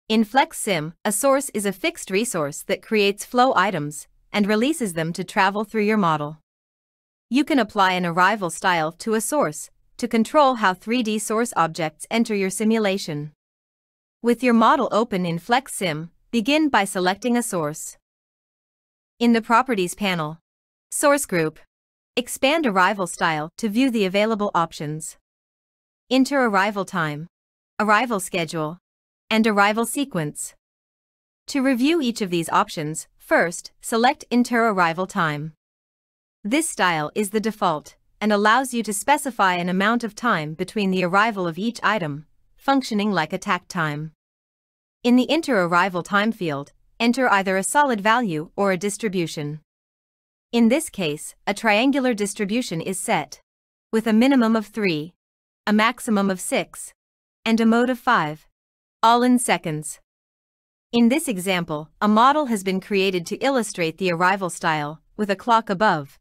In FlexSim, a source is a fixed resource that creates flow items and releases them to travel through your model. You can apply an arrival style to a source to control how 3D source objects enter your simulation. With your model open in FlexSim, begin by selecting a source. In the Properties panel, Source Group, expand Arrival Style to view the available options. Enter Arrival Time, Arrival Schedule, and Arrival Sequence. To review each of these options, first, select Enter Arrival Time. This style is the default and allows you to specify an amount of time between the arrival of each item, functioning like a takt time. In the Enter Arrival Time field, enter either a solid value or a distribution. In this case, a triangular distribution is set, with a minimum of 3, a maximum of 6, and a mode of 5, all in seconds. In this example, a model has been created to illustrate the arrival style, with a clock above,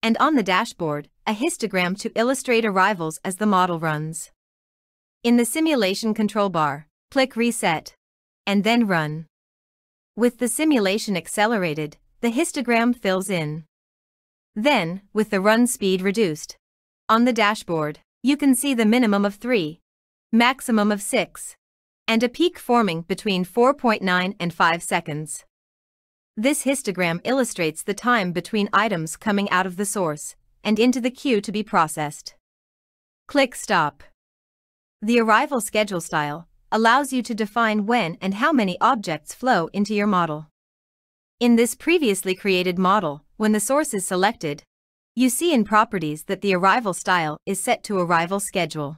and on the dashboard, a histogram to illustrate arrivals as the model runs. In the simulation control bar, click Reset, and then Run. With the simulation accelerated, the histogram fills in. Then, with the run speed reduced, on the dashboard, you can see the minimum of 3, maximum of 6, and a peak forming between 4.9 and 5 seconds. This histogram illustrates the time between items coming out of the source and into the queue to be processed. Click Stop. The Arrival Schedule style allows you to define when and how many objects flow into your model. In this previously created model, when the source is selected, you see in Properties that the arrival style is set to Arrival Schedule.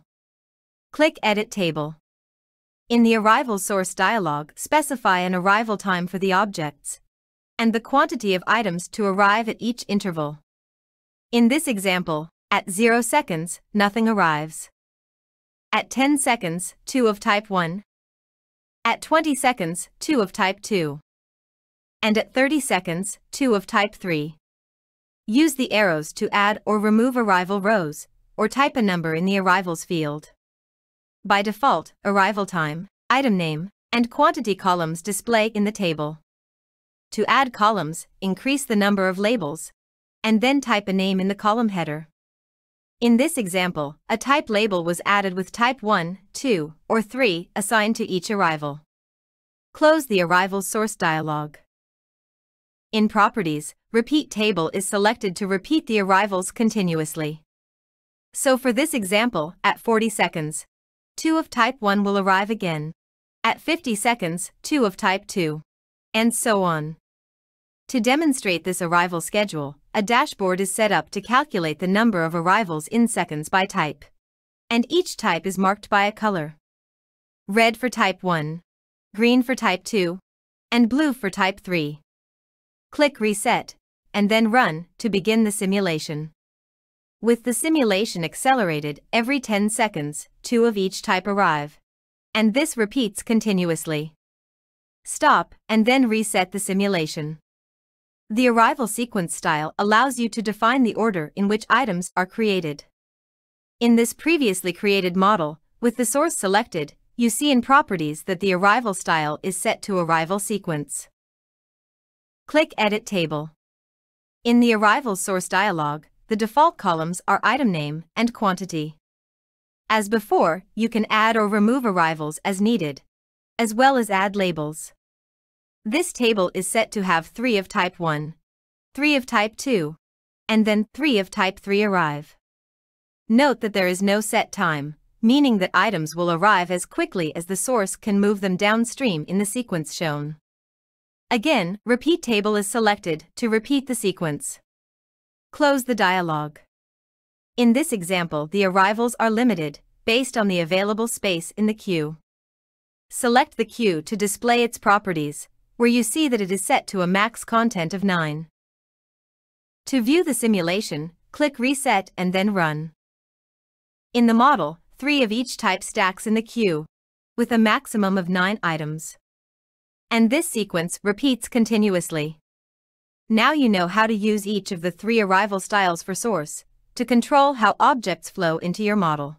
Click Edit Table. In the Arrival Source dialog, specify an arrival time for the objects and the quantity of items to arrive at each interval. In this example, at 0 seconds, nothing arrives. At 10 seconds, 2 of type 1. At 20 seconds, 2 of type 2. And at 30 seconds, 2 of type 3. Use the arrows to add or remove arrival rows, or type a number in the Arrivals field. By default, arrival time, item name, and quantity columns display in the table. To add columns, increase the number of labels, and then type a name in the column header. In this example, a type label was added with type 1, 2, or 3 assigned to each arrival. Close the Arrival Source dialog. In Properties, Repeat Table is selected to repeat the arrivals continuously. So for this example, at 40 seconds, 2 of type 1 will arrive again. At 50 seconds, 2 of type 2. And so on. To demonstrate this arrival schedule, a dashboard is set up to calculate the number of arrivals in seconds by type. And each type is marked by a color. Red for type 1, green for type 2, and blue for type 3. Click Reset, and then Run to begin the simulation. With the simulation accelerated, every 10 seconds, 2 of each type arrive. And this repeats continuously. Stop, and then reset the simulation. The Arrival Sequence style allows you to define the order in which items are created. In this previously created model, with the source selected, you see in Properties that the arrival style is set to Arrival Sequence. Click Edit Table. In the Arrival Source dialog, the default columns are item name and quantity. As before, you can add or remove arrivals as needed, as well as add labels. This table is set to have 3 of type 1, 3 of type 2, and then 3 of type 3 arrive. Note that there is no set time, meaning that items will arrive as quickly as the source can move them downstream in the sequence shown. Again, Repeat Table is selected to repeat the sequence. Close the dialog. In this example, the arrivals are limited, based on the available space in the queue. Select the queue to display its properties, where you see that it is set to a max content of 9. To view the simulation, click Reset and then Run. In the model, 3 of each type stacks in the queue, with a maximum of 9 items. And this sequence repeats continuously. Now you know how to use each of the 3 arrival styles for source, to control how objects flow into your model.